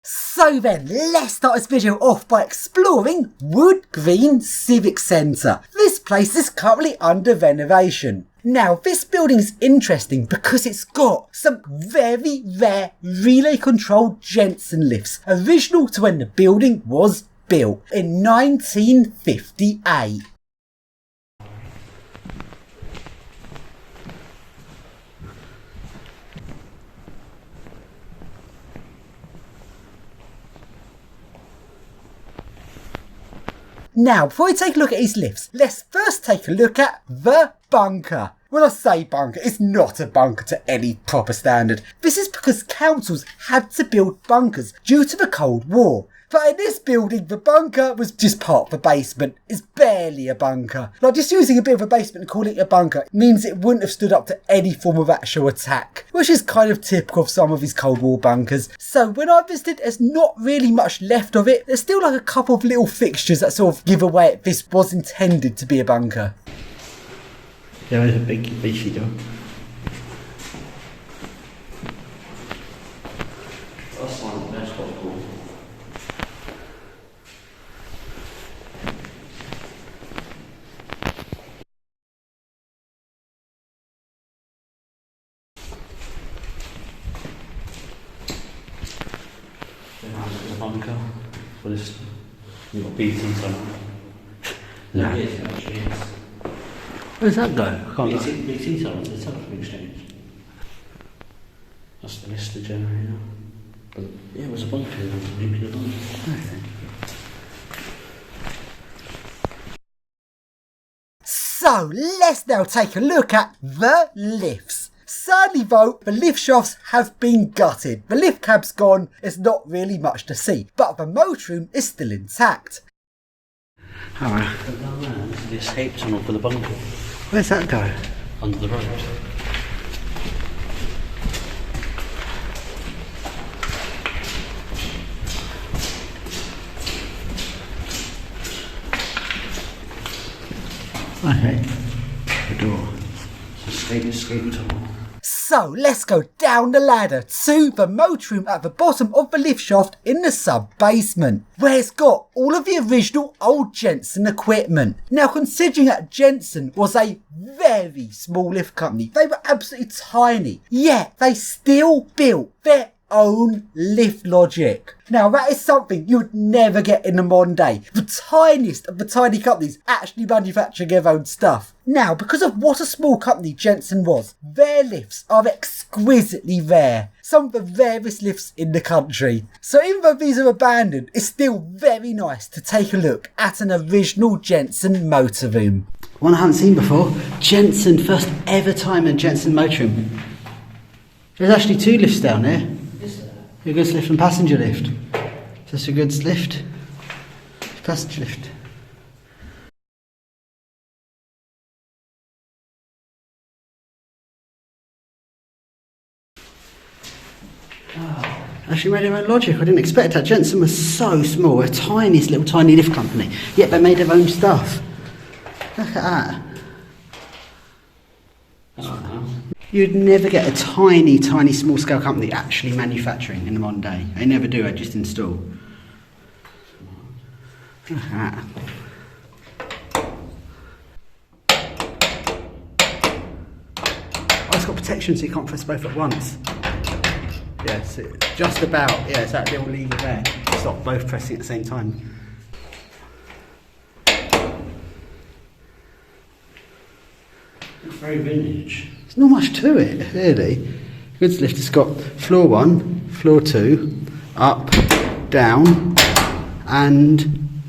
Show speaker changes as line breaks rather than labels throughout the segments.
So then, let's start this video off by exploring Wood Green Civic Centre. This place is currently under renovation. Now, this building is interesting because it's got some very rare relay-controlled Jensen lifts, original to when the building was built in 1958. Now, before we take a look at these lifts, let's first take a look at the bunker. When I say bunker, it's not a bunker to any proper standard. This is because councils had to build bunkers due to the Cold War. But in this building, the bunker was just part of the basement. It's barely a bunker. Like, just using a bit of a basement and calling it a bunker means it wouldn't have stood up to any form of actual attack, which is kind of typical of some of these Cold War bunkers. So when I visited, there's not really much left of it. There's still like a couple of little fixtures that sort of give away this was intended to be a bunker.
There is a big beachy door. That's one, that's quite cool. The bunker for this, you've got BTs on it. No, it is actually. Where's that go? BTs on it, the telephone exchange. That's the Lister generator. But yeah, it was a bunker, it was a nuclear bunker. Okay.
So let's now take a look at the lifts. Sadly though, the lift shafts have been gutted. The lift cab's gone, there's not really much to see, but the motor room is still intact.
Alright. Down there, this is the escape tunnel for the bunker.
Where's that go?
Under the road. Okay. The door. Escape tunnel.
So let's go down the ladder to the motor room at the bottom of the lift shaft in the sub-basement, where it's got all of the original old Jensen equipment. Now, considering that Jensen was a very small lift company, they were absolutely tiny, yet they still built their own lift logic. Now, that is something you would never get in the modern day. The tiniest of the tiny companies actually manufacturing their own stuff. Now, because of what a small company Jensen was, their lifts are exquisitely rare. Some of the rarest lifts in the country. So even though these are abandoned, it's still very nice to take a look at an original Jensen motor room.
One I haven't seen before. Jensen, first ever time in Jensen motor room. There's actually two lifts down there. A goods lift and passenger lift. Is this a goods lift? Passenger lift. Oh, actually made their own logic. I didn't expect that. Jensen was so small, a tiniest little tiny lift company. Yet they made their own stuff. Look at that. You'd never get a tiny small scale company actually manufacturing in the modern day. They never do, they just install. Look at that. Oh, it's got protection so you can't press both at once. Yes, just about, yeah, it's that little lever there. Stop both pressing at the same time. It's very vintage. There's not much to it, really. Goods lift has got floor 1, floor 2, up, down, and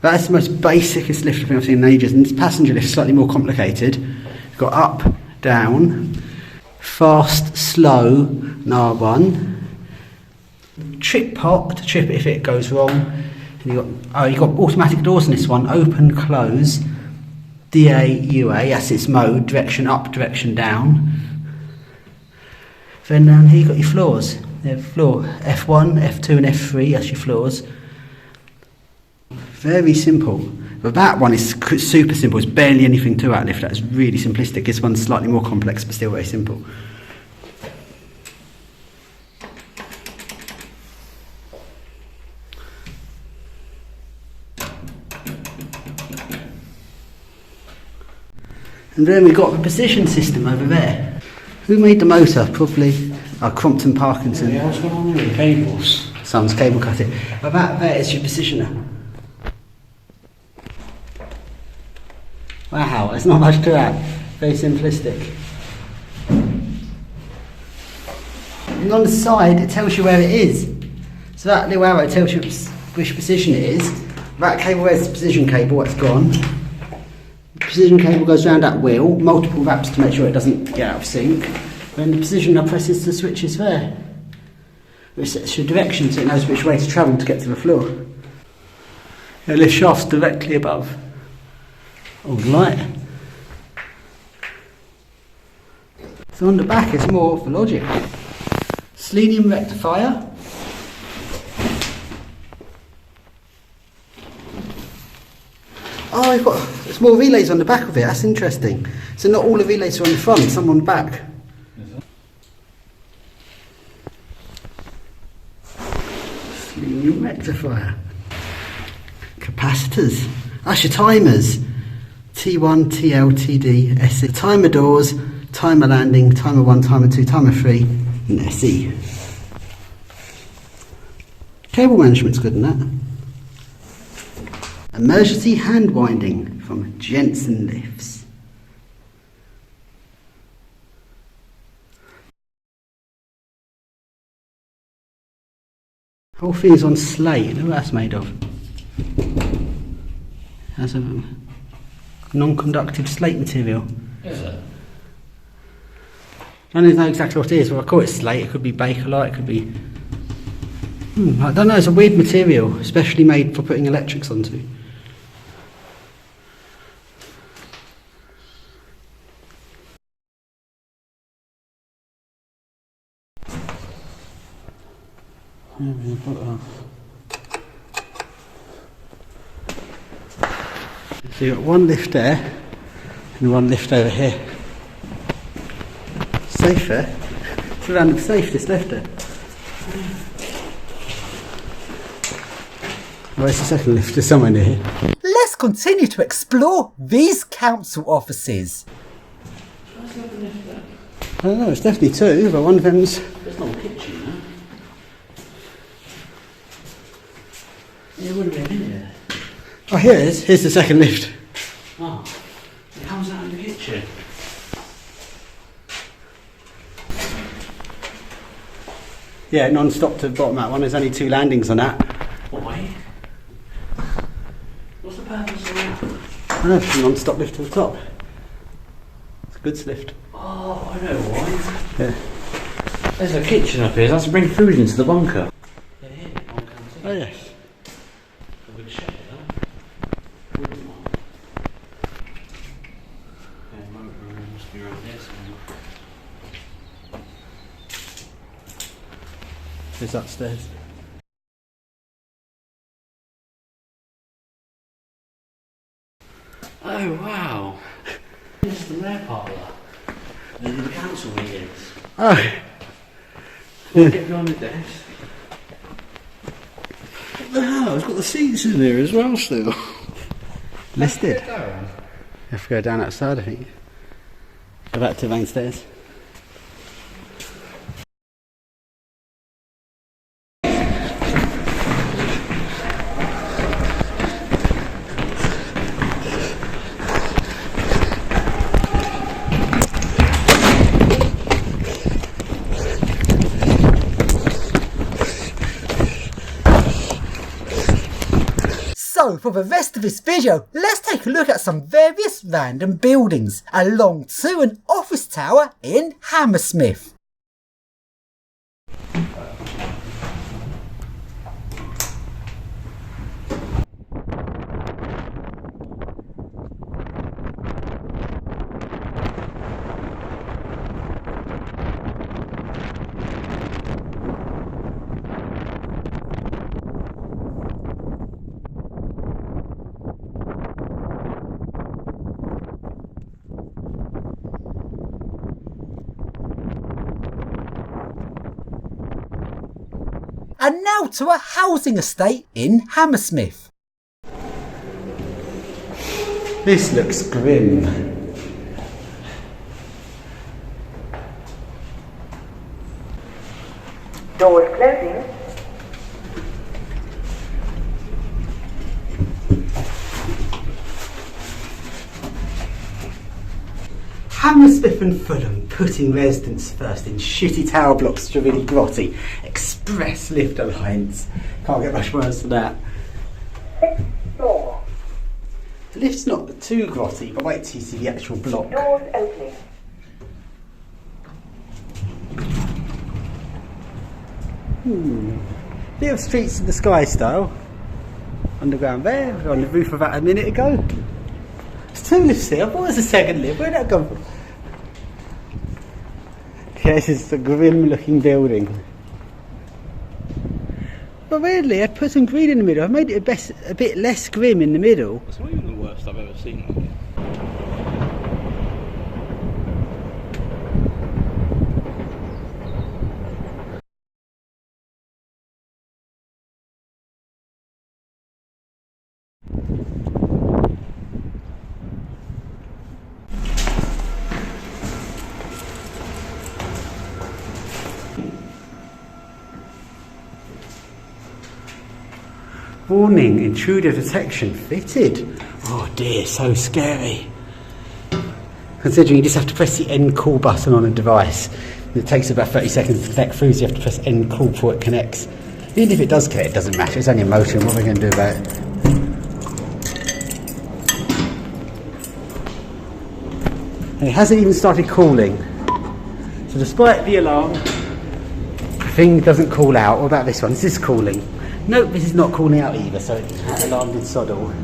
that's the most basicest lift I've seen in ages. And this passenger lift is slightly more complicated. You've got up, down, fast, slow, R1, trip pot to trip it if it goes wrong. And you've got automatic doors in this one, open, close. DA/UA, that's its mode, direction up, direction down. Then down here you've got your floors. You have floor F1, F2 and F3, that's your floors. Very simple. But that one is super simple, it's barely anything to that lift, that's really simplistic. This one's slightly more complex but still very simple. And then we've got the position system over there. Who made the motor? Probably Crompton Parkinson.
Yeah, what's going on with the cables?
Someone's cable cut it. But that there is your positioner. Wow, there's not much to that. Very simplistic. And on the side, it tells you where it is. So that little arrow tells you which position it is. That cable, where's the position cable? It's gone. The position cable goes around that wheel, multiple wraps to make sure it doesn't get out of sync. Then the positioner presses the switches there, which sets your direction so it knows which way to travel to get to the floor. The lift shaft's directly above. Oh, the light. So on the back it's more of the logic. Selenium rectifier. Oh, there's more relays on the back of it, that's interesting. So not all the relays are on the front, some on the back. Selenium rectifier. Capacitors. That's your timers. T1, TL, TD, SE. Timer doors, timer landing, timer 1, timer 2, timer 3, and SE. Cable management's good in that. Emergency hand winding from Jensen lifts. Whole thing's on slate. Look what that's made of. That's a non-conductive slate material.
Is it?
I don't know exactly what it is. Well, I call it slate. It could be Bakelite. It could be. I don't know. It's a weird material, especially made for putting electrics onto. So you've got one lift there and one lift over here. Safe there. It's a random safe just left there. Where's the second lift? There's somewhere near here.
Let's continue to explore these council offices.
I don't know, it's definitely two, but one of them's...
There's no kitchen, no? It would have been in here.
Oh, here it is. Here's the second lift.
Oh. How's that in the kitchen?
Yeah, non-stop to the bottom of that one. There's only two landings on that.
What way? What's the purpose of that?
I don't know, it's a non-stop lift to the top. It's a goods lift.
Oh, I know why.
Yeah.
There's a kitchen up here. That's to bring food into the bunker. Yeah, here.
Oh, yes.
A big shed, though. Wooden one. Yeah, motor room must be around there somewhere.
It's upstairs.
Oh, wow. This is the mayor parlour. And the council meetings.
Oh!
We'll get behind the desk.
What the hell? It's got the seats in there as well still. Listed. You have to go down outside, I think. Go back to the main stairs.
So for the rest of this video, let's take a look at some various random buildings along to an office tower in Hammersmith. And now to a housing estate in Hammersmith.
This looks grim.
Doors closing.
Hammersmith and Fulham putting residents first in shitty tower blocks to really grotty. Express lift alliance. Can't get much worse than that.
6th floor.
The lift's not too grotty, but wait till you see the actual block.
Doors opening.
Bit of Streets in the Sky style. Underground there, we were on the roof about a minute ago. There's 2 lifts here. I thought it was a second lift. Where'd that come from? Okay, this is a grim looking building. But weirdly, I put some green in the middle. I made it a bit less grim in the middle.
It's not even the worst I've ever seen.
Warning, intruder detection fitted. Oh dear, so scary. Considering you just have to press the end call button on a device. It takes about 30 seconds to connect through, so you have to press end call before it connects. Even if it does connect, it doesn't matter. It's only a motor, and what are we going to do about it? And it hasn't even started calling. So despite the alarm, the thing doesn't call out. What about this one? Is this calling? Nope, this is not calling out either, so that alarm did sod all.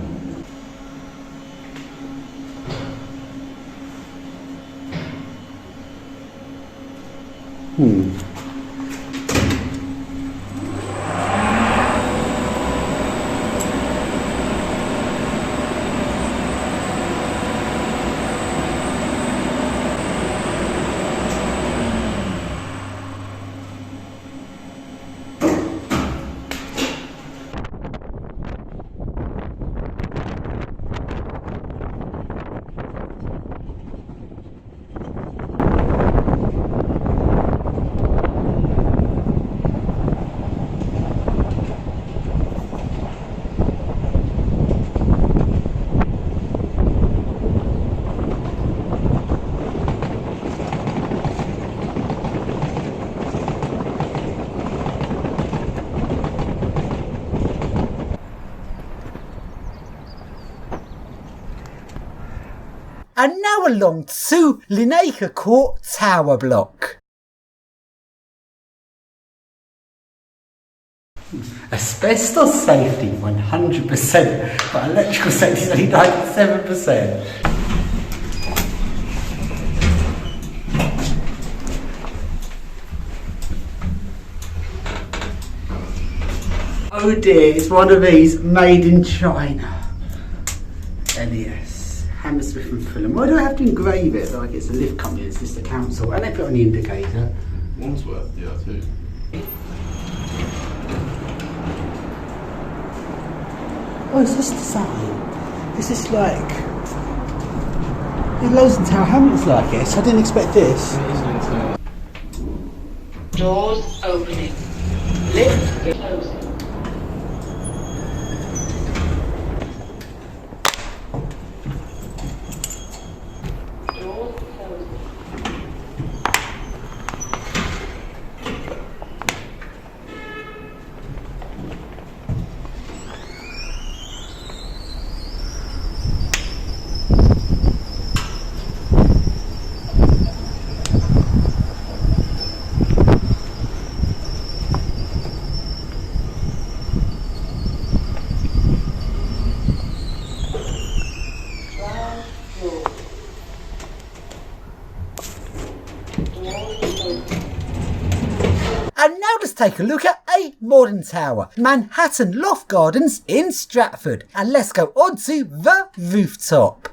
And now along to Linacre Court Tower Block.
Asbestos safety 100%, but electrical safety is only 97%. Oh dear, it's one of these made in China. LES, Hammersmith and Fulham. Why do I have to engrave it like it's a lift company, it's just the council? And they put on the indicator.
Wandsworth, yeah, too.
Oh, is this the sign? Is this like... There's loads in Tower Hamlets like it, so I didn't expect this.
Doors opening. Lift closing. Doors closing.
And now let's take a look at a modern tower, Manhattan Loft Gardens in Stratford. And let's go on to the rooftop.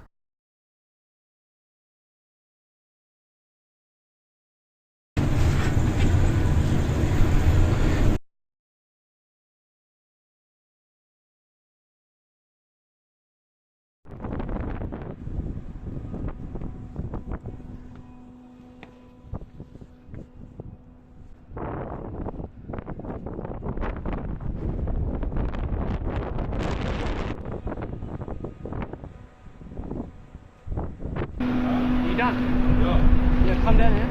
Yeah, come down here.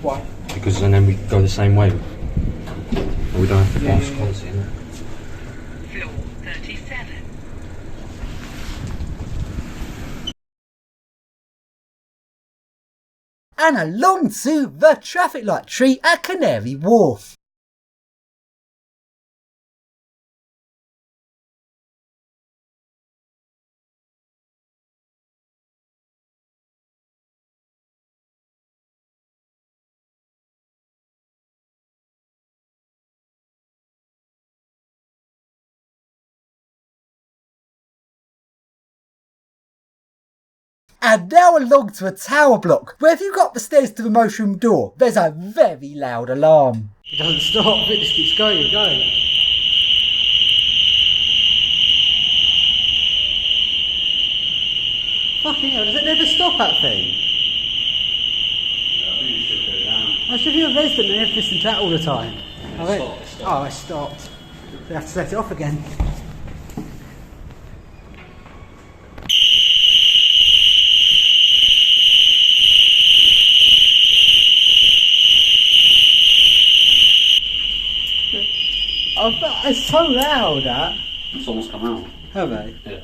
Why?
Because then we go the same way. And we don't have to pass quality in it.
Floor 37.
And along to the traffic light tree at Canary Wharf. And now along to a tower block, where if you go up the stairs to the motor room door, there's a very loud alarm.
It doesn't stop, it just keeps going and going. Fucking hell, does it never stop, that thing?
I think you should go down.
I should be a resident and have to listen to that all the time.
It stopped.
Oh, it stopped. We have to set it off again. Oh, but it's so loud, that.
Someone's come out.
Have they?
Yeah.